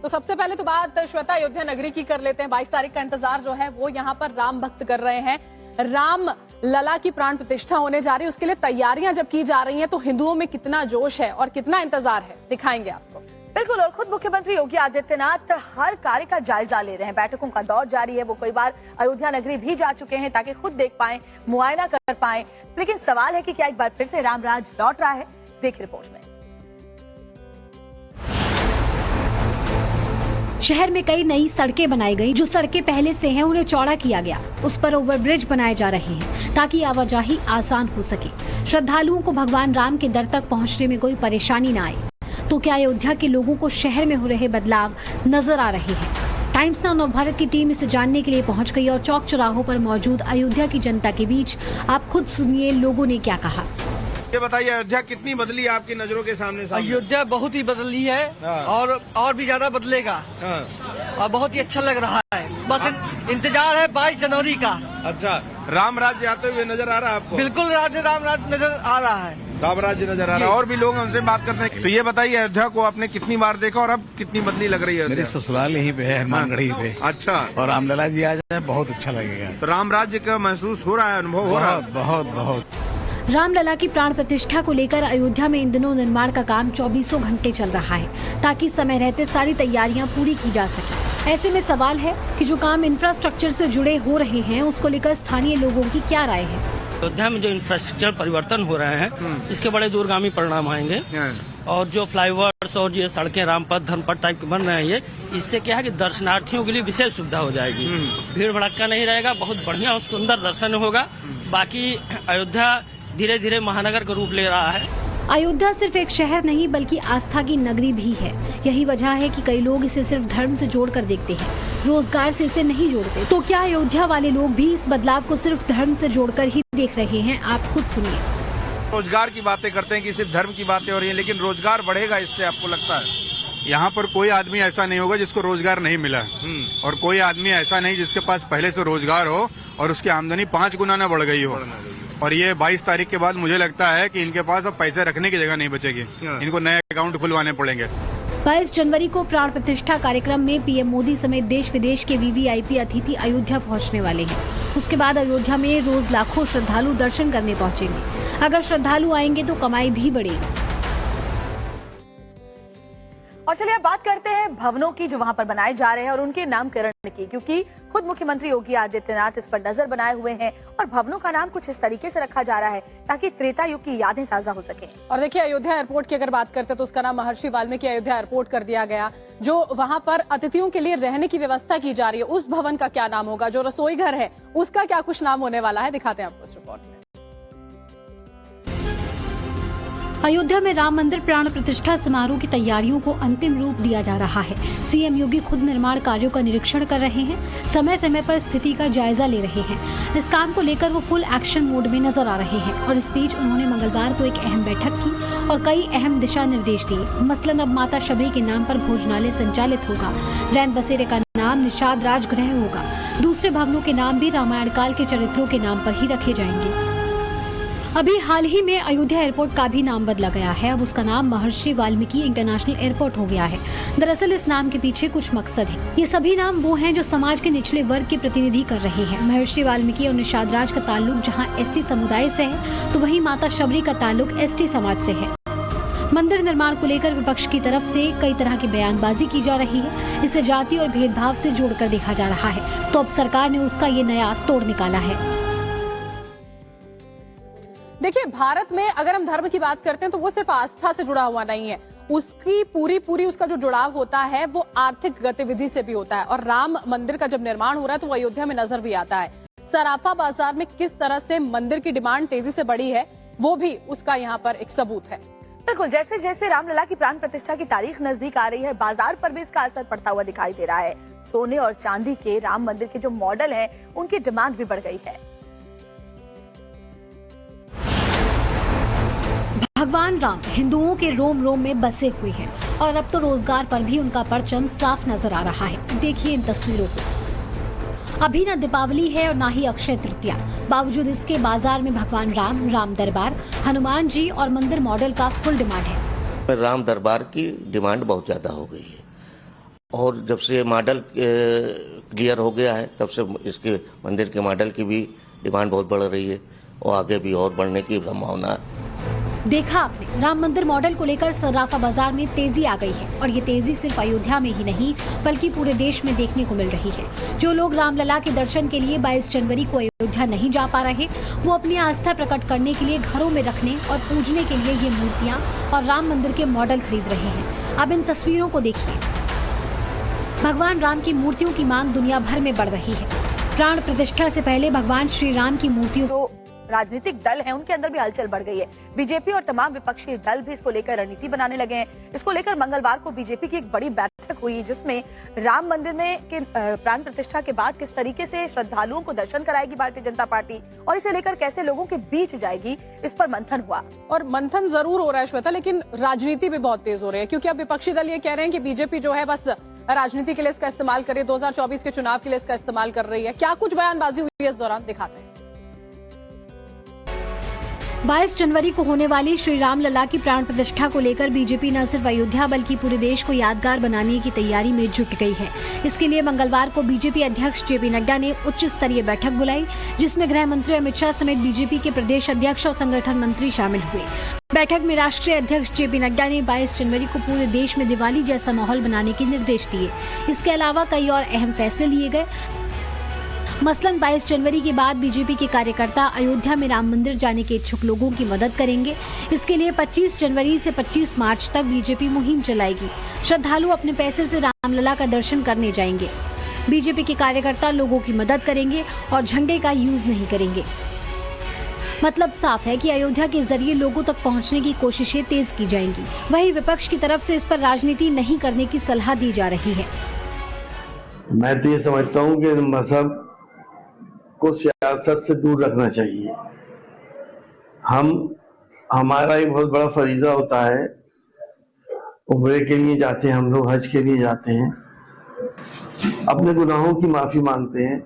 तो सबसे पहले तो बात श्वेता अयोध्या नगरी की कर लेते हैं। 22 तारीख का इंतजार जो है वो यहाँ पर राम भक्त कर रहे हैं। राम लला की प्राण प्रतिष्ठा होने जा रही है, उसके लिए तैयारियां जब की जा रही हैं तो हिंदुओं में कितना जोश है और कितना इंतजार है, दिखाएंगे आपको। बिल्कुल, और खुद मुख्यमंत्री योगी आदित्यनाथ हर कार्य का जायजा ले रहे हैं। बैठकों का दौर जारी है। वो कई बार अयोध्या नगरी भी जा चुके हैं ताकि खुद देख पाएं, मुआयना कर पाएं। लेकिन सवाल है कि क्या एक बार फिर से रामराज लौट रहा है? देखिए रिपोर्ट में। शहर में कई नई सड़कें बनाई गई। जो सड़कें पहले से हैं उन्हें चौड़ा किया गया। उस पर ओवरब्रिज बनाए जा रहे हैं ताकि आवाजाही आसान हो सके। श्रद्धालुओं को भगवान राम के दर तक पहुंचने में कोई परेशानी न आए। तो क्या अयोध्या के लोगों को शहर में हो रहे बदलाव नजर आ रहे हैं? टाइम्स नाउ नवभारत की टीम इसे जानने के लिए पहुंच गई और चौक चौराहों पर मौजूद अयोध्या की जनता के बीच आप खुद सुनिए लोगों ने क्या कहा। ये बताइए, अयोध्या कितनी बदली आपकी नजरों के सामने? अयोध्या बहुत ही बदली है। हाँ। और भी ज्यादा बदलेगा। हाँ। और बहुत ही अच्छा लग रहा है। बस इंतजार है 22 जनवरी का। अच्छा, राम राज्य आते हुए नजर आ रहा है आपको? बिल्कुल राम राज नजर आ रहा है। राम राज्य नजर आ रहा है। और भी लोग हमसे बात करते हैं। तो ये बताइए, अयोध्या को आपने कितनी बार देखा और अब कितनी बदली लग रही है? मेरे ससुराल यहीं पे है, हनुमानगढ़ी पे। अच्छा। और रामलला जी आ जाए बहुत अच्छा लगेगा। तो राम राज्य का महसूस हो रहा है, अनुभव हो रहा है? बहुत बहुत। रामलला की प्राण प्रतिष्ठा को लेकर अयोध्या में इन दिनों निर्माण का काम 24 घंटे चल रहा है ताकि समय रहते सारी तैयारियां पूरी की जा सके। ऐसे में सवाल है कि जो काम इंफ्रास्ट्रक्चर से जुड़े हो रहे हैं उसको लेकर स्थानीय लोगों की क्या राय है। अयोध्या में जो इंफ्रास्ट्रक्चर परिवर्तन हो रहे हैं इसके बड़े दूरगामी परिणाम आएंगे। और जो फ्लाईओवर्स और ये सड़कें रामपथ धर्मपथ टाइप के बन रहे हैं, ये इससे क्या है कि दर्शनार्थियों के लिए विशेष सुविधा हो जाएगी। भीड़ भड़क्का नहीं रहेगा, बहुत बढ़िया और सुंदर दर्शन होगा। बाकी अयोध्या धीरे धीरे महानगर का रूप ले रहा है। अयोध्या सिर्फ एक शहर नहीं बल्कि आस्था की नगरी भी है। यही वजह है कि कई लोग इसे सिर्फ धर्म से जोड़कर देखते हैं, रोजगार से इसे नहीं जोड़ते। तो क्या अयोध्या वाले लोग भी इस बदलाव को सिर्फ धर्म से जोड़कर ही देख रहे हैं? आप खुद सुनिए। रोजगार की बातें करते हैं कि सिर्फ धर्म की बातें हो रही है, लेकिन रोजगार बढ़ेगा इससे, आपको लगता है? यहाँ पर कोई आदमी ऐसा नहीं होगा जिसको रोजगार नहीं मिला। और कोई आदमी ऐसा नहीं जिसके पास पहले से रोजगार हो और उसकी आमदनी 5 गुना न बढ़ गई हो। और ये 22 तारीख के बाद मुझे लगता है कि इनके पास अब पैसे रखने की जगह नहीं बचेगी। इनको नए अकाउंट खुलवाने पड़ेंगे। 22 जनवरी को प्राण प्रतिष्ठा कार्यक्रम में पीएम मोदी समेत देश विदेश के वीवीआईपी अतिथि अयोध्या पहुंचने वाले हैं। उसके बाद अयोध्या में रोज लाखों श्रद्धालु दर्शन करने पहुंचेंगे। अगर श्रद्धालु आएंगे तो कमाई भी बढ़ेगी। और चलिए अब बात करते हैं भवनों की जो वहां पर बनाए जा रहे हैं और उनके नामकरण की, क्योंकि खुद मुख्यमंत्री योगी आदित्यनाथ इस पर नजर बनाए हुए हैं और भवनों का नाम कुछ इस तरीके से रखा जा रहा है ताकि त्रेता युग की यादें ताजा हो सके। और देखिए, अयोध्या एयरपोर्ट की अगर बात करते हैं तो उसका नाम महर्षि वाल्मीकि अयोध्या एयरपोर्ट कर दिया गया। जो वहां पर अतिथियों के लिए रहने की व्यवस्था की जा रही है, उस भवन का क्या नाम होगा? जो रसोई घर है उसका क्या कुछ नाम होने वाला है, दिखाते हैं आपको इस रिपोर्ट में। अयोध्या में राम मंदिर प्राण प्रतिष्ठा समारोह की तैयारियों को अंतिम रूप दिया जा रहा है। सीएम योगी खुद निर्माण कार्यों का निरीक्षण कर रहे हैं, समय समय पर स्थिति का जायजा ले रहे हैं। इस काम को लेकर वो फुल एक्शन मोड में नजर आ रहे हैं। और इस बीच उन्होंने मंगलवार को एक अहम बैठक की और कई अहम दिशा निर्देश दिए। मसलन अब माता शबरी के नाम पर भोजनालय संचालित होगा। रैन बसेरे का नाम निषाद राजगृह होगा। दूसरे भवनों के नाम भी रामायण काल के चरित्रों के नाम पर ही रखे जाएंगे। अभी हाल ही में अयोध्या एयरपोर्ट का भी नाम बदला गया है। अब उसका नाम महर्षि वाल्मीकि इंटरनेशनल एयरपोर्ट हो गया है। दरअसल इस नाम के पीछे कुछ मकसद है। ये सभी नाम वो हैं जो समाज के निचले वर्ग के प्रतिनिधि कर रहे हैं। महर्षि वाल्मीकि और निषाद राज का ताल्लुक जहां एसटी समुदाय से है तो वहीं माता शबरी का ताल्लुक एसटी समाज से है। मंदिर निर्माण को लेकर विपक्ष की तरफ से कई तरह की बयानबाजी की जा रही है। इसे जाति और भेदभाव से जोड़कर देखा जा रहा है। तो अब सरकार ने उसका ये नया तोड़ निकाला है। देखिए, भारत में अगर हम धर्म की बात करते हैं तो वो सिर्फ आस्था से जुड़ा हुआ नहीं है। उसकी पूरी उसका जो जुड़ाव होता है वो आर्थिक गतिविधि से भी होता है। और राम मंदिर का जब निर्माण हो रहा है तो वो अयोध्या में नजर भी आता है। सराफा बाजार में किस तरह से मंदिर की डिमांड तेजी से बढ़ी है वो भी उसका यहाँ पर एक सबूत है। बिल्कुल, जैसे जैसे रामलला की प्राण प्रतिष्ठा की तारीख नजदीक आ रही है, बाजार पर भी इसका असर पड़ता हुआ दिखाई दे रहा है। सोने और चांदी के राम मंदिर के जो मॉडल हैं उनकी डिमांड भी बढ़ गई है। भगवान राम हिंदुओं के रोम रोम में बसे हुए हैं और अब तो रोजगार पर भी उनका परचम साफ नजर आ रहा है। देखिए इन तस्वीरों को। अभी न दीपावली है और न ही अक्षय तृतीया, बावजूद इसके बाजार में भगवान राम, राम दरबार, हनुमान जी और मंदिर मॉडल का फुल डिमांड है। राम दरबार की डिमांड बहुत ज्यादा हो गई है। और जब से मॉडल क्लियर हो गया है तब से इसके मंदिर के मॉडल की भी डिमांड बहुत बढ़ रही है और आगे भी और बढ़ने की संभावना है। देखा आपने, राम मंदिर मॉडल को लेकर सर्राफा बाजार में तेजी आ गई है और ये तेजी सिर्फ अयोध्या में ही नहीं बल्कि पूरे देश में देखने को मिल रही है। जो लोग रामलला के दर्शन के लिए 22 जनवरी को अयोध्या नहीं जा पा रहे, वो अपनी आस्था प्रकट करने के लिए घरों में रखने और पूजने के लिए ये मूर्तियाँ और राम मंदिर के मॉडल खरीद रहे हैं। अब इन तस्वीरों को देखिए। भगवान राम की मूर्तियों की मांग दुनिया भर में बढ़ रही है। प्राण प्रतिष्ठा से पहले भगवान श्री राम की मूर्तियों जो राजनीतिक दल हैं उनके अंदर भी हलचल बढ़ गई है। बीजेपी और तमाम विपक्षी दल भी इसको लेकर रणनीति बनाने लगे हैं। इसको लेकर मंगलवार को बीजेपी की एक बड़ी बैठक हुई जिसमें राम मंदिर में के प्राण प्रतिष्ठा के बाद किस तरीके से श्रद्धालुओं को दर्शन कराएगी भारतीय जनता पार्टी और इसे लेकर कैसे लोगों के बीच जाएगी, इस पर मंथन हुआ। और मंथन जरूर हो रहा है श्वेता, लेकिन राजनीति भी बहुत तेज हो रही है क्योंकि अब विपक्षी दल ये कह रहे हैं कि बीजेपी जो है बस राजनीति के लिए इसका इस्तेमाल कर रही है, 2024 के चुनाव के लिए इसका इस्तेमाल कर रही है। क्या कुछ बयानबाजी हुई है इस दौरान, दिखाते हैं। 22 जनवरी को होने वाली श्री राम लला की प्राण प्रतिष्ठा को लेकर बीजेपी न सिर्फ अयोध्या बल्कि पूरे देश को यादगार बनाने की तैयारी में जुट गई है। इसके लिए मंगलवार को बीजेपी अध्यक्ष जेपी नड्डा ने उच्च स्तरीय बैठक बुलाई जिसमें गृह मंत्री अमित शाह समेत बीजेपी के प्रदेश अध्यक्ष और संगठन मंत्री शामिल हुए। बैठक में राष्ट्रीय अध्यक्ष जेपी नड्डा ने 22 जनवरी को पूरे देश में दिवाली जैसा माहौल बनाने के निर्देश दिए। इसके अलावा कई और अहम फैसले लिए गए। मसलन 22 जनवरी के बाद बीजेपी के कार्यकर्ता अयोध्या में राम मंदिर जाने के इच्छुक लोगों की मदद करेंगे। इसके लिए 25 जनवरी से 25 मार्च तक बीजेपी मुहिम चलाएगी। श्रद्धालु अपने पैसे से रामलला का दर्शन करने जाएंगे। बीजेपी के कार्यकर्ता लोगों की मदद करेंगे और झंडे का यूज नहीं करेंगे। मतलब साफ है कि अयोध्या के जरिए लोगों तक पहुंचने की कोशिशें तेज की जाएंगी। वहीं विपक्ष की तरफ से इस पर राजनीति नहीं करने की सलाह दी जा रही है। मैं तो ये समझता हूँ कि मजहब को सियासत से दूर रखना चाहिए। हमारा एक बहुत बड़ा फरीजा होता है, उम्रे के लिए जाते हैं हम लोग, हज के लिए जाते हैं, अपने गुनाहों की माफी मांगते हैं,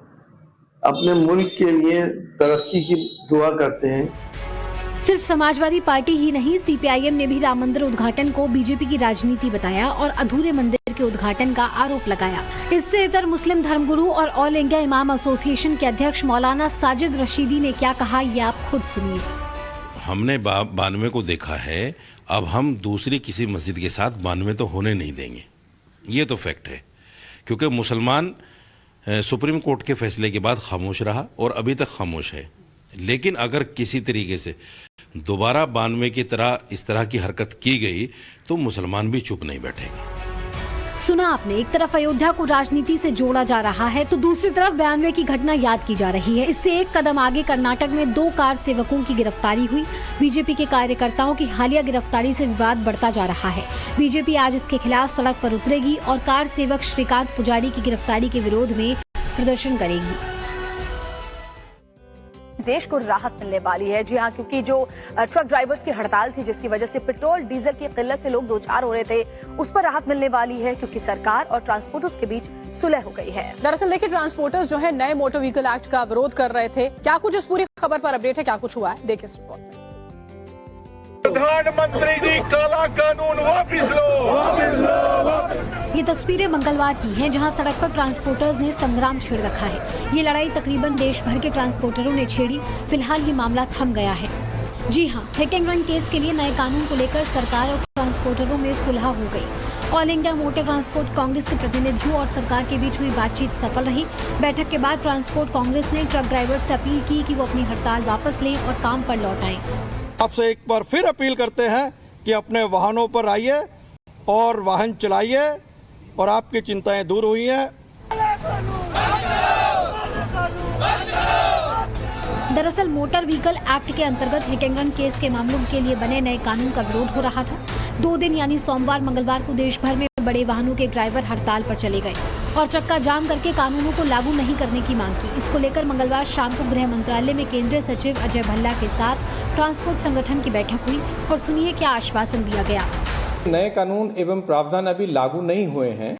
अपने मुल्क के लिए तरक्की की दुआ करते हैं। सिर्फ समाजवादी पार्टी ही नहीं, सीपीआईएम ने भी राम मंदिर उद्घाटन को बीजेपी की राजनीति बताया और अधूरे मंदिर के उद्घाटन का आरोप लगाया। इससे इतर मुस्लिम धर्मगुरु और ऑल इंडिया इमाम एसोसिएशन के अध्यक्ष मौलाना साजिद रशीदी ने क्या कहा, ये आप खुद सुनिए। हमने 92 को देखा है, अब हम दूसरी किसी मस्जिद के साथ 92 तो होने नहीं देंगे, ये तो फैक्ट है। क्योंकि मुसलमान सुप्रीम कोर्ट के फैसले के बाद खामोश रहा और अभी तक खामोश है। लेकिन अगर किसी तरीके से दोबारा 92 की तरह इस तरह की हरकत की गई तो मुसलमान भी चुप नहीं बैठेगा। सुना आपने, एक तरफ अयोध्या को राजनीति से जोड़ा जा रहा है तो दूसरी तरफ 92 की घटना याद की जा रही है। इससे एक कदम आगे कर्नाटक में 2 कार सेवकों की गिरफ्तारी हुई। बीजेपी के कार्यकर्ताओं की हालिया गिरफ्तारी से विवाद बढ़ता जा रहा है। बीजेपी आज इसके खिलाफ सड़क पर उतरेगी और कार सेवक श्रीकांत पुजारी की गिरफ्तारी के विरोध में प्रदर्शन करेगी। देश को राहत मिलने वाली है। जी हाँ, क्योंकि जो ट्रक ड्राइवर्स की हड़ताल थी जिसकी वजह से पेट्रोल डीजल की किल्लत से लोग दो चार हो रहे थे, उस पर राहत मिलने वाली है क्योंकि सरकार और ट्रांसपोर्टर्स के बीच सुलह हो गई है। दरअसल देखिए, ट्रांसपोर्टर्स जो है नए मोटर व्हीकल एक्ट का विरोध कर रहे थे। क्या कुछ इस पूरी खबर पर अपडेट है, क्या कुछ हुआ है, देखिए इस रिपोर्ट में। प्रधानमंत्री जी काला कानून वापस लो। ये तस्वीरें मंगलवार की हैं जहां सड़क पर ट्रांसपोर्टर्स ने संग्राम छेड़ रखा है। ये लड़ाई तकरीबन देश भर के ट्रांसपोर्टरों ने छेड़ी। फिलहाल ये मामला थम गया है। जी हां, हिट एंड रन केस के लिए नए कानून को लेकर सरकार और ट्रांसपोर्टरों में सुलह हो गई। All India motor transport Congress के प्रतिनिधियों और सरकार के बीच हुई बातचीत सफल रही। बैठक के बाद ट्रांसपोर्ट कांग्रेस ने ट्रक ड्राइवर से अपील की कि वो अपनी हड़ताल वापस लें और काम पर लौट आएं। आपसे एक बार फिर अपील करते हैं कि अपने वाहनों पर आइए और वाहन चलाइए और आपकी चिंताएं दूर हुई हैं। दरअसल मोटर व्हीकल एक्ट के अंतर्गत हिट एंड रन केस के मामलों के लिए बने नए कानून का विरोध हो रहा था। 2 दिन यानी सोमवार मंगलवार को देश भर में बड़े वाहनों के ड्राइवर हड़ताल पर चले गए और चक्का जाम करके कानूनों को लागू नहीं करने की मांग की। इसको लेकर मंगलवार शाम को गृह मंत्रालय में केंद्रीय सचिव अजय भल्ला के साथ ट्रांसपोर्ट संगठन की बैठक हुई और सुनिए क्या आश्वासन दिया गया। नए कानून एवं प्रावधान अभी लागू नहीं हुए हैं।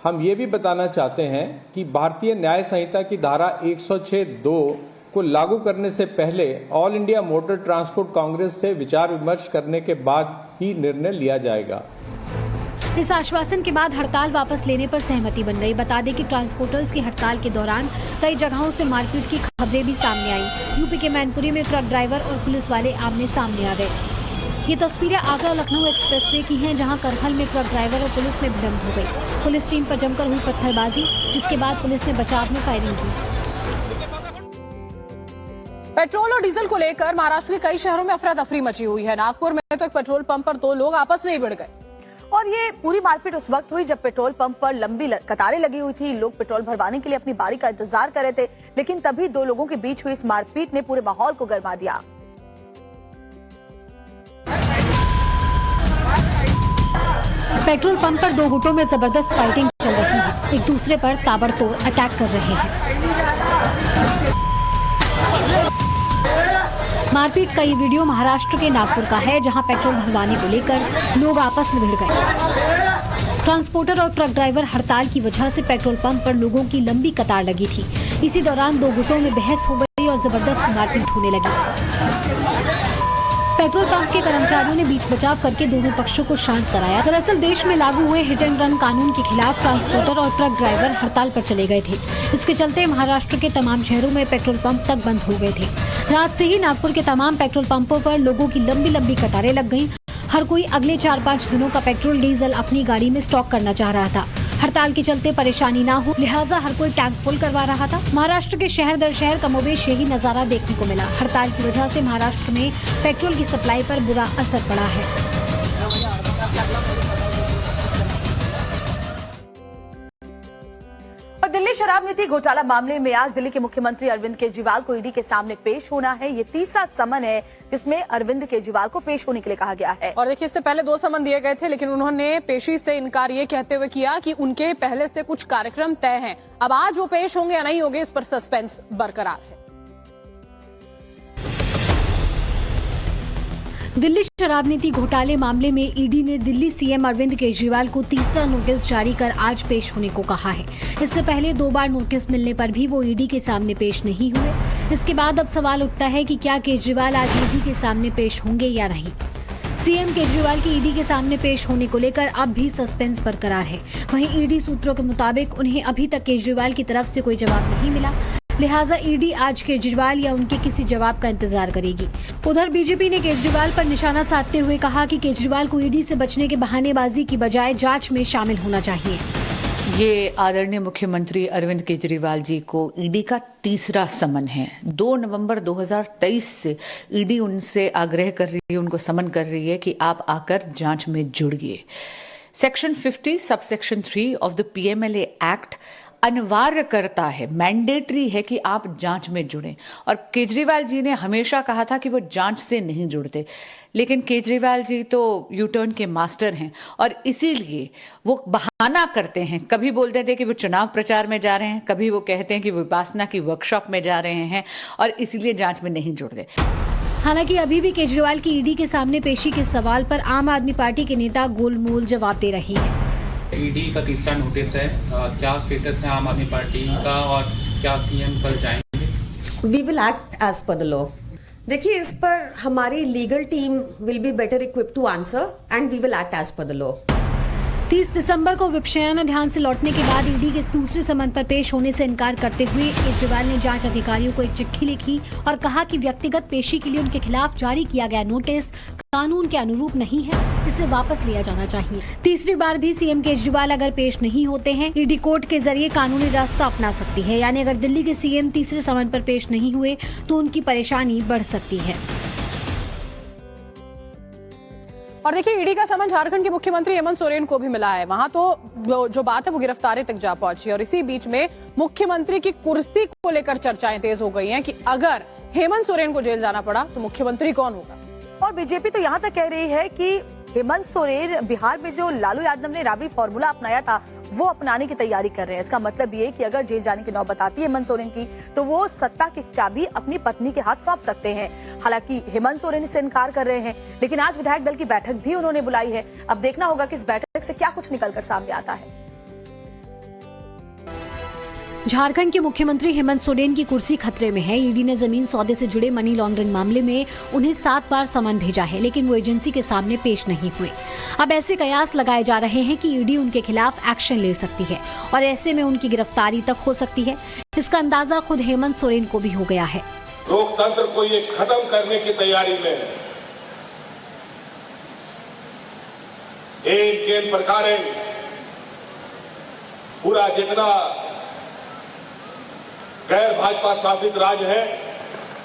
हम ये भी बताना चाहते हैं कि भारतीय न्याय संहिता की धारा 106(2) को लागू करने से पहले all India motor transport Congress से विचार विमर्श करने के बाद ही निर्णय लिया जाएगा। इस आश्वासन के बाद हड़ताल वापस लेने पर सहमति बन गई। बता दें कि ट्रांसपोर्टर्स की हड़ताल के दौरान कई जगहों से मारपीट की खबरें भी सामने आई। यूपी के मैनपुरी में ट्रक ड्राइवर और पुलिस वाले आमने सामने आ गए। ये तस्वीरें आगरा लखनऊ एक्सप्रेसवे की हैं, जहां करहल में ट्रक ड्राइवर और पुलिस में भिड़ंत हो गई। पुलिस टीम पर जमकर हुई पत्थरबाजी, जिसके बाद पुलिस ने बचाव में फायरिंग की। पेट्रोल और डीजल को लेकर महाराष्ट्र के कई शहरों में अफरा तफरी मची हुई है। नागपुर में तो एक पेट्रोल पंप पर 2 लोग आपस में ही भिड़ गए और ये पूरी मारपीट उस वक्त हुई जब पेट्रोल पंप पर लंबी कतारें लगी हुई थी। लोग पेट्रोल भरवाने के लिए अपनी बारी का इंतजार कर रहे थे, लेकिन तभी 2 लोगों के बीच हुई इस मारपीट ने पूरे माहौल को गरमा दिया। पेट्रोल पंप पर 2 गुटों में जबरदस्त फाइटिंग चल रही है, एक दूसरे पर ताबड़तोड़ अटैक कर रहे हैं। मारपीट का ये वीडियो महाराष्ट्र के नागपुर का है, जहां पेट्रोल भरवाने को लेकर लोग आपस में भिड़ गए। ट्रांसपोर्टर और ट्रक ड्राइवर हड़ताल की वजह से पेट्रोल पंप पर लोगों की लंबी कतार लगी थी। इसी दौरान 2 गुटों में बहस हो गई और जबरदस्त मारपीट होने लगी। पेट्रोल पंप के कर्मचारियों ने बीच बचाव करके दोनों पक्षों को शांत कराया। दरअसल देश में लागू हुए हिट एंड रन कानून के खिलाफ ट्रांसपोर्टर और ट्रक ड्राइवर हड़ताल पर चले गए थे। इसके चलते महाराष्ट्र के तमाम शहरों में पेट्रोल पंप तक बंद हो गए थे। रात से ही नागपुर के तमाम पेट्रोल पंपों पर लोगों की लंबी लंबी कतारें लग गईं। हर कोई अगले 4-5 दिनों का पेट्रोल डीजल अपनी गाड़ी में स्टॉक करना चाह रहा था। हड़ताल के चलते परेशानी ना हो, लिहाजा हर कोई टैंक फुल करवा रहा था। महाराष्ट्र के शहर दर शहर कमोबेश यही नजारा देखने को मिला। हड़ताल की वजह से महाराष्ट्र में पेट्रोल की सप्लाई पर बुरा असर पड़ा है। और दिल्ली शराब नीति घोटाला मामले में आज दिल्ली के मुख्यमंत्री अरविंद केजरीवाल को ईडी के सामने पेश होना है। ये तीसरा समन है जिसमें अरविंद केजरीवाल को पेश होने के लिए कहा गया है। और देखिए, इससे पहले 2 समन दिए गए थे, लेकिन उन्होंने पेशी से इनकार ये कहते हुए किया कि उनके पहले से कुछ कार्यक्रम तय हैं। अब आज वो पेश होंगे या नहीं होंगे, इस पर सस्पेंस बरकरार है। दिल्ली शराब नीति घोटाले मामले में ईडी ने दिल्ली सीएम अरविंद केजरीवाल को तीसरा नोटिस जारी कर आज पेश होने को कहा है। इससे पहले 2 बार नोटिस मिलने पर भी वो ईडी के सामने पेश नहीं हुए। इसके बाद अब सवाल उठता है कि क्या केजरीवाल आज ईडी के सामने पेश होंगे या नहीं। सीएम केजरीवाल की ईडी के सामने पेश होने को लेकर अब भी सस्पेंस बरकरार है। वहीं ईडी सूत्रों के मुताबिक उन्हें अभी तक केजरीवाल की तरफ से कोई जवाब नहीं मिला, लिहाजा ईडी आज केजरीवाल या उनके किसी जवाब का इंतजार करेगी। उधर बीजेपी ने केजरीवाल पर निशाना साधते हुए कहा कि केजरीवाल को ईडी से बचने के बहानेबाजी की बजाय जांच में शामिल होना चाहिए। ये आदरणीय मुख्यमंत्री अरविंद केजरीवाल जी को ईडी का तीसरा समन है। 2 नवंबर 2023 से ईडी उनसे आग्रह कर रही है, उनको समन कर रही है कि आप आकर जांच में जुड़िए। Section 50 subsection 3 of the PMLA act अनिवार्य करता है, मैंडेटरी है कि आप जांच में जुड़ें। और केजरीवाल जी ने हमेशा कहा था कि वो जांच से नहीं जुड़ते, लेकिन केजरीवाल जी तो यू टर्न के मास्टर हैं और इसीलिए वो बहाना करते हैं। कभी बोलते थे कि वो चुनाव प्रचार में जा रहे हैं, कभी वो कहते हैं कि विपासना की वर्कशॉप में जा रहे हैं और इसीलिए जांच में नहीं जुड़ते। हालांकि अभी भी केजरीवाल की ईडी के सामने पेशी के सवाल पर आम आदमी पार्टी के नेता गोलमोल जवाब दे रही है। ईडी का तीसरा नोटिस है, क्या स्टेटस है आम आदमी पार्टी का और क्या सीएम कल जाएंगे? We will act as per the law. देखिए, इस पर हमारी legal team will be better equipped to answer and we will act as per the law. 30 दिसंबर को विपक्षियों ध्यान से लौटने के बाद ईडी के दूसरे समन पर पेश होने से इनकार करते हुए केजरीवाल ने जांच अधिकारियों को एक चिट्ठी लिखी और कहा कि व्यक्तिगत पेशी के लिए उनके खिलाफ जारी किया गया नोटिस कानून के अनुरूप नहीं है, इसे वापस लिया जाना चाहिए। तीसरी बार भी सीएम केजरीवाल अगर पेश नहीं होते हैं, ईडी कोर्ट के जरिए कानूनी रास्ता अपना सकती है। यानी अगर दिल्ली के सीएम तीसरे समन पर पेश नहीं हुए तो उनकी परेशानी बढ़ सकती है। और देखिए, ईडी का समन झारखंड के मुख्यमंत्री हेमंत सोरेन को भी मिला है। वहां तो जो बात है वो गिरफ्तारी तक जा पहुंची और इसी बीच में मुख्यमंत्री की कुर्सी को लेकर चर्चाएं तेज हो गई हैं कि अगर हेमंत सोरेन को जेल जाना पड़ा तो मुख्यमंत्री कौन होगा। और बीजेपी तो यहाँ तक कह रही है कि हेमंत सोरेन बिहार में जो लालू यादव ने राबड़ी फॉर्मूला अपनाया था वो अपनाने की तैयारी कर रहे हैं। इसका मतलब ये कि अगर जेल जाने की नौबत आती है हेमंत सोरेन की तो वो सत्ता की चाबी अपनी पत्नी के हाथ सौंप सकते हैं। हालांकि हेमंत सोरेन इससे इनकार कर रहे हैं, लेकिन आज विधायक दल की बैठक भी उन्होंने बुलाई है। अब देखना होगा कि इस बैठक से क्या कुछ निकलकर सामने आता है। झारखंड के मुख्यमंत्री हेमंत सोरेन की कुर्सी खतरे में है। ईडी ने जमीन सौदे से जुड़े मनी लॉन्ड्रिंग मामले में उन्हें 7 बार समन भेजा है, लेकिन वो एजेंसी के सामने पेश नहीं हुए। अब ऐसे कयास लगाए जा रहे हैं कि ईडी उनके खिलाफ एक्शन ले सकती है और ऐसे में उनकी गिरफ्तारी तक हो सकती है। इसका अंदाजा खुद हेमंत सोरेन को भी हो गया है। लोकतंत्र को ये खत्म करने की तैयारी में एक प्रकार पूरा जितना गैर भाजपा शासित राज्य है,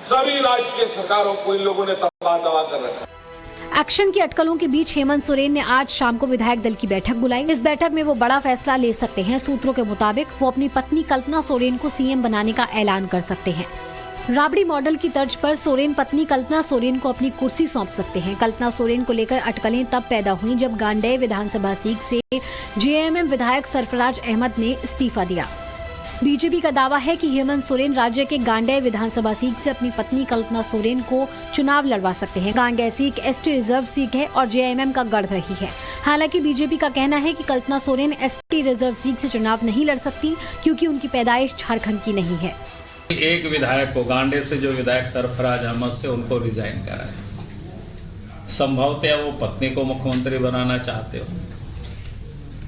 सभी राज्य के सरकारों को इन लोगों ने तबाह कर रखा। एक्शन की अटकलों के बीच हेमंत सोरेन ने आज शाम को विधायक दल की बैठक बुलाई। इस बैठक में वो बड़ा फैसला ले सकते हैं। सूत्रों के मुताबिक वो अपनी पत्नी कल्पना सोरेन को सीएम बनाने का ऐलान कर सकते हैं। राबड़ी मॉडल की तर्ज पर सोरेन पत्नी कल्पना सोरेन को अपनी कुर्सी सौंप सकते हैं। कल्पना सोरेन को लेकर अटकलें तब पैदा हुई जब गांडेय विधानसभा सीट से जेएमएम विधायक सरफराज अहमद ने इस्तीफा दिया। बीजेपी का दावा है कि हेमंत सोरेन राज्य के गांडेय विधानसभा सीट से अपनी पत्नी कल्पना सोरेन को चुनाव लड़वा सकते हैं। Gandey seat ST reserve seat है और जेएमएम का गढ़ रही है। हालांकि बीजेपी का कहना है कि Kalpana Soren ST reserve seat से चुनाव नहीं लड़ सकती क्योंकि उनकी पैदाइश झारखंड की नहीं है। एक विधायक को गांडे से जो विधायक सरफराज अहमद से उनको रिजाइन करा है। संभवतः वो पत्नी को मुख्यमंत्री बनाना चाहते हो,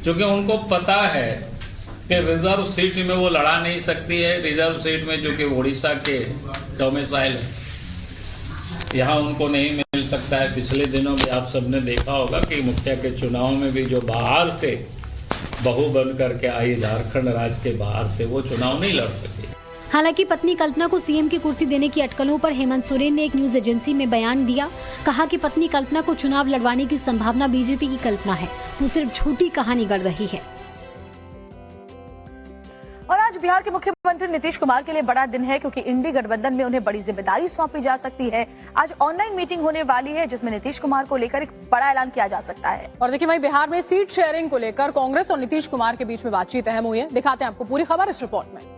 क्योंकि उनको पता है कि रिजर्व सीट में वो लड़ा नहीं सकती है। रिजर्व सीट में जो कि उड़ीसा के डोमिसाइल है, यहाँ उनको नहीं मिल सकता है। पिछले दिनों में आप सबने देखा होगा कि मुखिया के चुनाव में भी जो बाहर से बहू बन करके आई झारखंड राज्य के बाहर से, वो चुनाव नहीं लड़ सकी। हालांकि पत्नी कल्पना को सीएम की कुर्सी देने की अटकलों पर हेमंत सोरेन ने एक न्यूज एजेंसी में बयान दिया। कहा कि पत्नी कल्पना को चुनाव लड़वाने की संभावना बीजेपी की कल्पना है, वो सिर्फ झूठी कहानी गढ़ रही है। और आज बिहार के मुख्यमंत्री नीतीश कुमार के लिए बड़ा दिन है, क्योंकि इंडी गठबंधन में उन्हें बड़ी जिम्मेदारी सौंपी जा सकती है। आज ऑनलाइन मीटिंग होने वाली है जिसमें नीतीश कुमार को लेकर एक बड़ा ऐलान किया जा सकता है। और देखिए वहीं बिहार में सीट शेयरिंग को लेकर कांग्रेस और नीतीश कुमार के बीच में बातचीत अहम हुई है। दिखाते हैं आपको पूरी खबर इस रिपोर्ट में।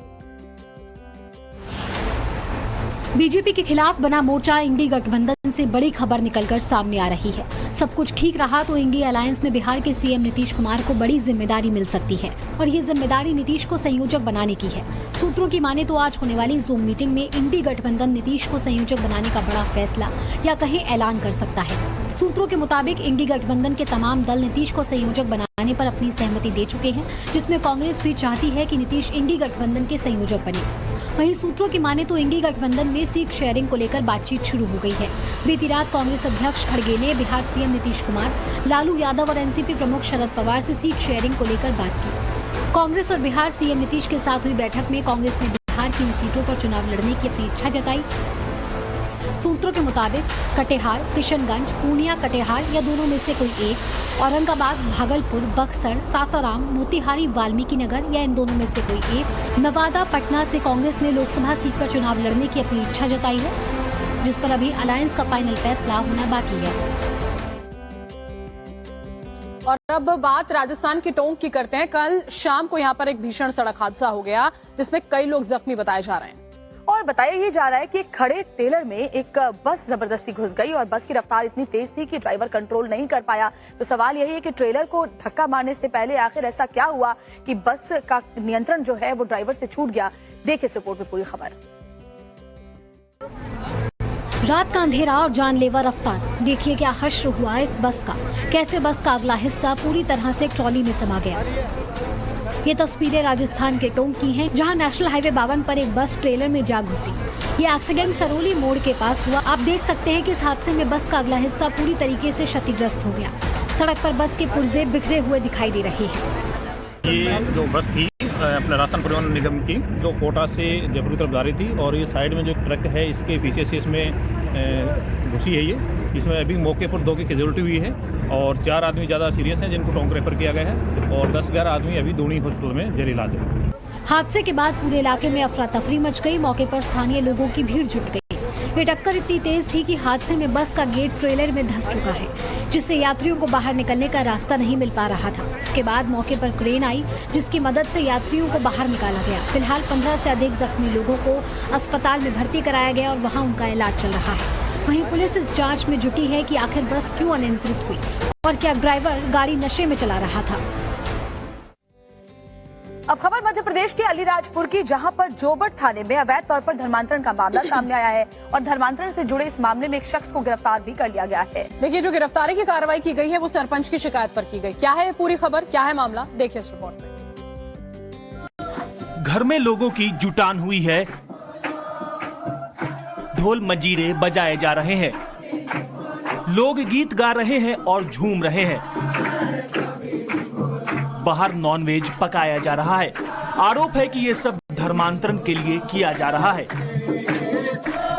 बीजेपी के खिलाफ बना मोर्चा इंडी गठबंधन से बड़ी खबर निकलकर सामने आ रही है। सब कुछ ठीक रहा तो इंडी अलायंस में बिहार के सीएम नीतीश कुमार को बड़ी जिम्मेदारी मिल सकती है और ये जिम्मेदारी नीतीश को संयोजक बनाने की है। सूत्रों की माने तो आज होने वाली जूम मीटिंग में इंडी गठबंधन नीतीश को संयोजक बनाने का बड़ा फैसला या कहीं ऐलान कर सकता है। सूत्रों के मुताबिक इंडी गठबंधन के तमाम दल नीतीश को संयोजक बनाने पर अपनी सहमति दे चुके हैं, जिसमें कांग्रेस भी चाहती है कि नीतीश इंडी गठबंधन के संयोजक बने। वहीं सूत्रों की माने तो इंडी गठबंधन में सीट शेयरिंग को लेकर बातचीत शुरू हो गई है। बीती रात कांग्रेस अध्यक्ष खड़गे ने बिहार सीएम नीतीश कुमार, लालू यादव और एनसीपी प्रमुख शरद पवार से सीट शेयरिंग को लेकर बात की। कांग्रेस और बिहार सीएम नीतीश के साथ हुई बैठक में कांग्रेस ने बिहार की इन सीटों पर चुनाव लड़ने की अपनी इच्छा जताई। सूत्रों के मुताबिक कटिहार, किशनगंज, पूर्णिया कटिहार या दोनों में से कोई एक, औरंगाबाद, भागलपुर, बक्सर, सासाराम, मोतिहारी, वाल्मीकि नगर या इन दोनों में से कोई एक, नवादा, पटना से कांग्रेस ने लोकसभा सीट पर चुनाव लड़ने की अपनी इच्छा जताई है, जिस पर अभी अलायंस का फाइनल फैसला होना बाकी है। और अब बात राजस्थान की टोंक की करते हैं। कल शाम को यहाँ पर एक भीषण सड़क हादसा हो गया जिसमें कई लोग जख्मी बताए जा रहे हैं। और बताया ये जा रहा है कि खड़े टेलर में एक बस जबरदस्ती घुस गई और बस की रफ्तार इतनी तेज थी कि ड्राइवर कंट्रोल नहीं कर पाया। तो सवाल यही है कि ट्रेलर को धक्का मारने से पहले आखिर ऐसा क्या हुआ कि बस का नियंत्रण जो है वो ड्राइवर से छूट गया। देखिए इस रिपोर्ट में पूरी खबर। रात का अंधेरा और जानलेवा रफ्तार, देखिए क्या हश्र हुआ इस बस का। कैसे बस का अगला हिस्सा पूरी तरह से एक ट्रॉली में समा गया। ये तस्वीरें राजस्थान के टोंक की हैं, जहां नेशनल हाईवे 52 पर एक बस ट्रेलर में जा घुसी। ये एक्सीडेंट सरोली मोड़ के पास हुआ। आप देख सकते हैं कि इस हादसे में बस का अगला हिस्सा पूरी तरीके से क्षतिग्रस्त हो गया। सड़क पर बस के पुर्जे बिखरे हुए दिखाई दे रहे हैं। ये जो बस थी अपने राजस्थान परिवहन निगम की, जो कोटा से जयपुर की तरफ जा रही थी और ये साइड में जो ट्रक है इसके पीछे से इसमें घुसी है। ये इसमें अभी मौके पर 2 की कैजुअलिटी हुई है और 4 आदमी ज़्यादा सीरियस हैं जिनको टोंक रेफर किया गया है और 10-11 आदमी अभी दूनी हॉस्पिटल में जेर इलाज है। हादसे के बाद पूरे इलाके में अफरा तफरी मच गई। मौके पर स्थानीय लोगों की भीड़ जुट गई। ये टक्कर इतनी तेज थी कि हादसे में बस का गेट ट्रेलर में धंस चुका है, जिससे यात्रियों को बाहर निकलने का रास्ता नहीं मिल पा रहा था। इसके बाद मौके पर क्रेन आई जिसकी मदद से यात्रियों को बाहर निकाला गया। फिलहाल 15 से अधिक जख्मी लोगों को अस्पताल में भर्ती कराया गया और वहां उनका इलाज चल रहा है। वहीं पुलिस इस जांच में जुटी है कि आखिर बस क्यों अनियंत्रित हुई और क्या ड्राइवर गाड़ी नशे में चला रहा था। अब खबर मध्य प्रदेश के अलीराजपुर की, जहां पर जोबट थाने में अवैध तौर पर धर्मांतरण का मामला सामने आया है और धर्मांतरण से जुड़े इस मामले में एक शख्स को गिरफ्तार भी कर लिया गया है। देखिए, जो गिरफ्तारी की कार्रवाई की गई है वो सरपंच की शिकायत पर की गई। क्या है पूरी खबर, क्या है मामला, देखिए इस रिपोर्ट में। घर में लोगों की जुटान हुई है, ढोल मंजीरे बजाए जा रहे हैं, लोग गीत गा रहे हैं और झूम रहे हैं। बाहर नॉनवेज पकाया जा रहा है। आरोप है कि ये सब धर्मांतरण के लिए किया जा रहा है।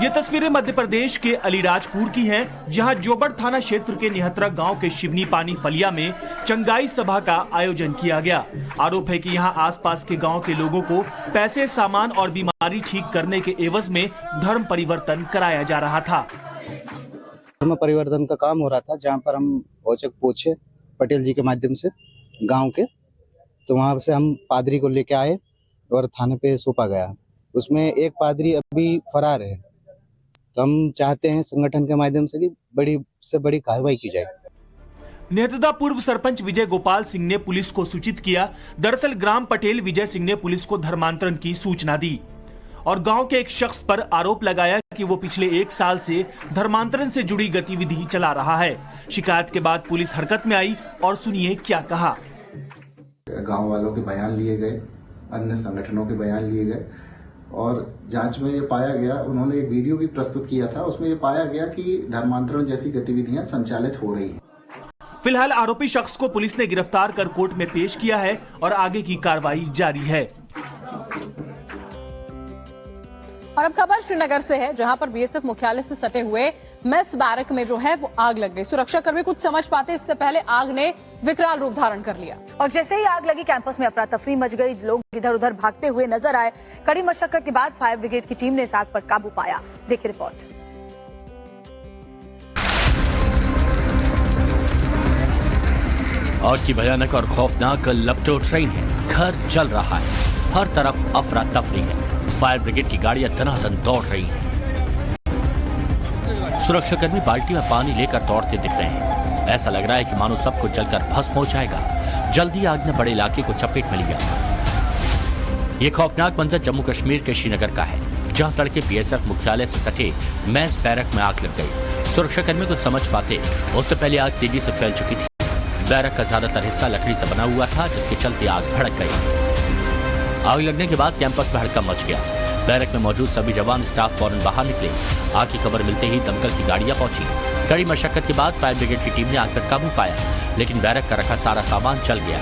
ये तस्वीरें मध्य प्रदेश के अलीराजपुर की हैं, जहां जोबड़ थाना क्षेत्र के निहत्रा गांव के शिवनी पानी फलिया में चंगाई सभा का आयोजन किया गया। आरोप है कि यहां आसपास के गांव के लोगों को पैसे, सामान और बीमारी ठीक करने के एवज में धर्म परिवर्तन कराया जा रहा था। धर्म परिवर्तन का काम हो रहा था, जहाँ पर हम औचक पूछे पटेल जी के माध्यम से गाँव के, तो वहाँ से हम पादरी को लेके आए और थाने पे सौंपा गया। उसमें एक पादरी अभी फरार है, तो हम चाहते हैं संगठन के माध्यम से कि बड़ी से बड़ी कार्रवाई की जाए। नेतदा पूर्व सरपंच विजय गोपाल सिंह ने पुलिस को सूचित किया। दरअसल ग्राम पटेल विजय सिंह ने पुलिस को धर्मांतरण की सूचना दी और गांव के एक शख्स पर आरोप लगाया कि वो पिछले 1 साल से धर्मांतरण से जुड़ी गतिविधि चला रहा है। शिकायत के बाद पुलिस हरकत में आई और सुनिए क्या कहा। गांव वालों के बयान लिए गए, अन्य संगठनों के बयान लिए गए और जांच में ये पाया गया, उन्होंने एक वीडियो भी प्रस्तुत किया था, उसमें ये पाया गया कि धर्मांतरण जैसी गतिविधियां संचालित हो रही हैं। फिलहाल आरोपी शख्स को पुलिस ने गिरफ्तार कर कोर्ट में पेश किया है और आगे की कार्रवाई जारी है। और अब खबर श्रीनगर से है, जहां पर बीएसएफ मुख्यालय से सटे हुए मेस बैरक में जो है वो आग लग गई। सुरक्षाकर्मी कुछ समझ पाते इससे पहले आग ने विकराल रूप धारण कर लिया और जैसे ही आग लगी, कैंपस में अफरा तफरी मच गई। लोग इधर उधर भागते हुए नजर आए। कड़ी मशक्कत के बाद फायर ब्रिगेड की टीम ने इस आग पर काबू पाया। देखिए रिपोर्ट। आग की भयानक और खौफनाक लपटो ट्रेन है। घर जल रहा है, हर तरफ अफरा तफरी है। फायर ब्रिगेड की गाड़ियां तनातन दौड़ रही हैं। सुरक्षाकर्मी बाल्टी में पानी लेकर दौड़ते दिख रहे हैं। ऐसा लग रहा है कि मानो सब कुछ जलकर भस्म हो जाएगा। जल्दी आग ने बड़े इलाके को चपेट में लिया। ये खौफनाक मंजर जम्मू कश्मीर के श्रीनगर का है, जहां तड़के बीएसएफ मुख्यालय से सटे मेस बैरक में आग लग गई। सुरक्षाकर्मी को समझ पाते उससे पहले आग तेजी से फैल चुकी थी। बैरक का ज्यादातर हिस्सा लकड़ी से बना हुआ था, जिसके चलते आग भड़क गई। आग लगने के बाद कैंपस में हड़कंप मच गया। बैरक में मौजूद सभी जवान स्टाफ फौरन बाहर निकले। आग की खबर मिलते ही दमकल की गाड़ियां पहुंची। कड़ी मशक्कत के बाद फायर ब्रिगेड की टीम ने आग पर काबू पाया, लेकिन बैरक का रखा सारा सामान जल गया।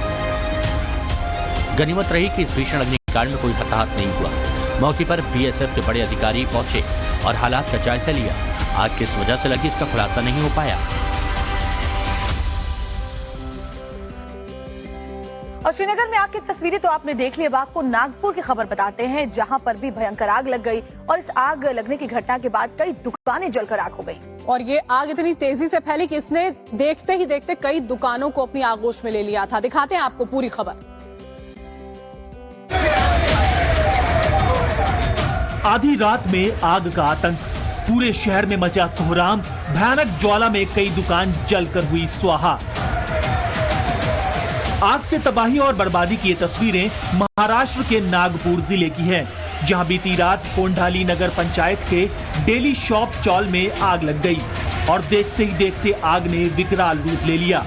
गनीमत रही कि इस भीषण अग्निकांड में कोई हताहत नहीं हुआ। मौके पर बीएसएफ के बड़े अधिकारी पहुंचे और हालात का जायजा लिया। आग किस वजह से लगी, इसका खुलासा नहीं हो पाया। और श्रीनगर में आग की तस्वीरें तो आपने देख ली। अब आपको नागपुर की खबर बताते हैं, जहां पर भी भयंकर आग लग गई और इस आग लगने की घटना के बाद कई दुकानें जलकर आग हो गई। और ये आग इतनी तेजी से फैली कि इसने देखते ही देखते कई दुकानों को अपनी आगोश में ले लिया था। दिखाते हैं आपको पूरी खबर। आधी रात में आग का आतंक, पूरे शहर में मचा कोहराम। भयानक ज्वाला में कई दुकान जलकर हुई स्वाहा। आग से तबाही और बर्बादी की ये तस्वीरें महाराष्ट्र के नागपुर जिले की हैं, जहां बीती रात कोंढाली नगर पंचायत के डेली शॉप चौल में आग लग गई और देखते ही देखते आग ने विकराल रूप ले लिया।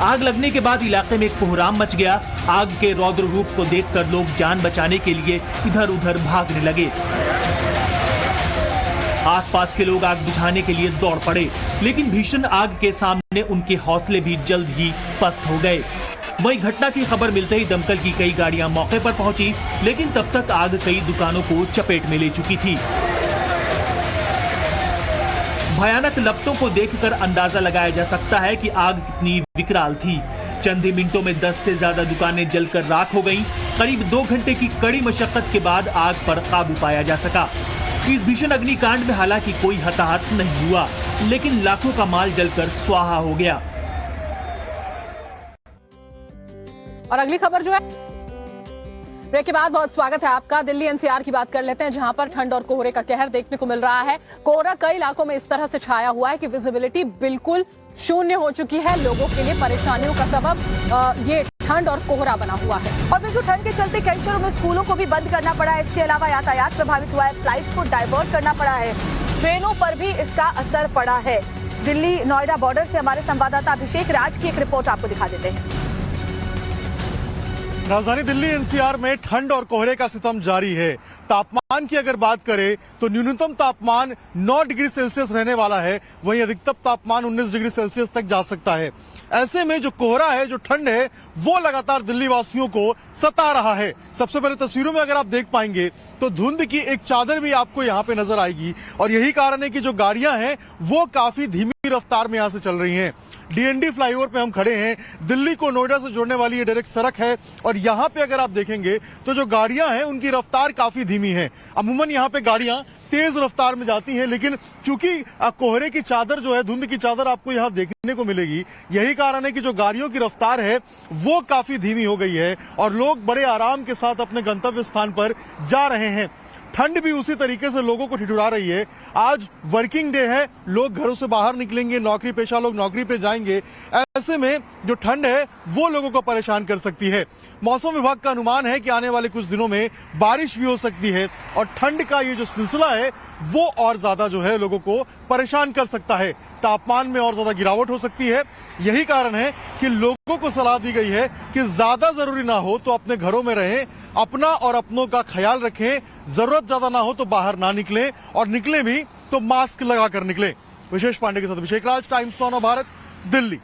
आग लगने के बाद इलाके में कोहराम मच गया। आग के रौद्र रूप को देखकर लोग जान बचाने के लिए इधर उधर भागने लगे। आसपास के लोग आग बुझाने के लिए दौड़ पड़े, लेकिन भीषण आग के सामने उनके हौसले भी जल्द ही पस्त हो गए। वहीं घटना की खबर मिलते ही दमकल की कई गाड़ियां मौके पर पहुंची, लेकिन तब तक आग कई दुकानों को चपेट में ले चुकी थी। भयानक लपटों को देखकर अंदाजा लगाया जा सकता है कि आग कितनी विकराल थी। चंद ही मिनटों में 10 से ज्यादा दुकानें जलकर राख हो गईं। करीब 2 घंटे की कड़ी मशक्कत के बाद आग पर काबू पाया जा सका। इस भीषण अग्निकांड में हालांकि कोई हताहत नहीं हुआ, लेकिन लाखों का माल जलकर स्वाहा हो गया। और अगली खबर जो है ब्रेक के बाद, बहुत स्वागत है आपका। दिल्ली एनसीआर की बात कर लेते हैं, जहां पर ठंड और कोहरे का कहर देखने को मिल रहा है। कोहरा कई इलाकों में इस तरह से छाया हुआ है कि विजिबिलिटी बिल्कुल शून्य हो चुकी है। लोगों के लिए परेशानियों का सबब ये ठंड और कोहरा बना हुआ है। और बिल्कुल ठंड के चलते कई शहरों में स्कूलों को भी बंद करना पड़ा है। इसके अलावा यातायात प्रभावित हुआ है, फ्लाइट्स को डाइवर्ट करना पड़ा है, ट्रेनों पर भी इसका असर पड़ा है। दिल्ली नोएडा बॉर्डर से हमारे संवाददाता अभिषेक राज की एक रिपोर्ट आपको दिखा देते हैं। राजधानी दिल्ली एनसीआर में ठंड और कोहरे का सितम जारी है। तापमान की अगर बात करें तो न्यूनतम तापमान 9 डिग्री सेल्सियस रहने वाला है, वहीं अधिकतम तापमान 19 डिग्री सेल्सियस तक जा सकता है। ऐसे में जो कोहरा है, जो ठंड है, वो लगातार दिल्ली वासियों को सता रहा है। सबसे पहले तस्वीरों में अगर आप देख पाएंगे तो धुंध की एक चादर भी आपको यहाँ पे नजर आएगी और यही कारण है कि जो गाड़ियां हैं वो काफी धीमी रफ्तार में यहाँ से चल रही हैं। डीएनडी फ्लाईओवर पे हम खड़े हैं। दिल्ली को नोएडा से जोड़ने वाली ये डायरेक्ट सड़क है और यहाँ पे अगर आप देखेंगे तो जो गाड़ियां हैं उनकी रफ्तार काफी धीमी है। अमूमन यहाँ पे गाड़ियां तेज रफ्तार में जाती हैं, लेकिन क्योंकि कोहरे की चादर जो है, धुंध की चादर आपको यहाँ देखने को मिलेगी, यही कारण है कि जो गाड़ियों की रफ्तार है वो काफी धीमी हो गई है और लोग बड़े आराम के साथ अपने गंतव्य स्थान पर जा रहे हैं। ठंड भी उसी तरीके से लोगों को ठिठुरा रही है। आज वर्किंग डे है, लोग घरों से बाहर निकलेंगे, नौकरी पेशा लोग नौकरी पे जाएंगे। ऐसे में जो ठंड है वो लोगों को परेशान कर सकती है। मौसम विभाग का अनुमान है कि आने वाले कुछ दिनों में बारिश भी हो सकती है और ठंड का ये जो सिलसिला है वो और ज्यादा जो है लोगों को परेशान कर सकता है। तापमान में और ज्यादा गिरावट हो सकती है। यही कारण है कि लोगों को सलाह दी गई है कि ज्यादा जरूरी ना हो तो अपने घरों में रहें, अपना और अपनों का ख्याल रखें, जरूरत ज्यादा ना हो तो बाहर ना निकलें और निकलें भी तो मास्क लगाकर निकलें। विशेष पांडे के साथ अभिषेक राज, टाइम्स 9 भारत, दिल्ली।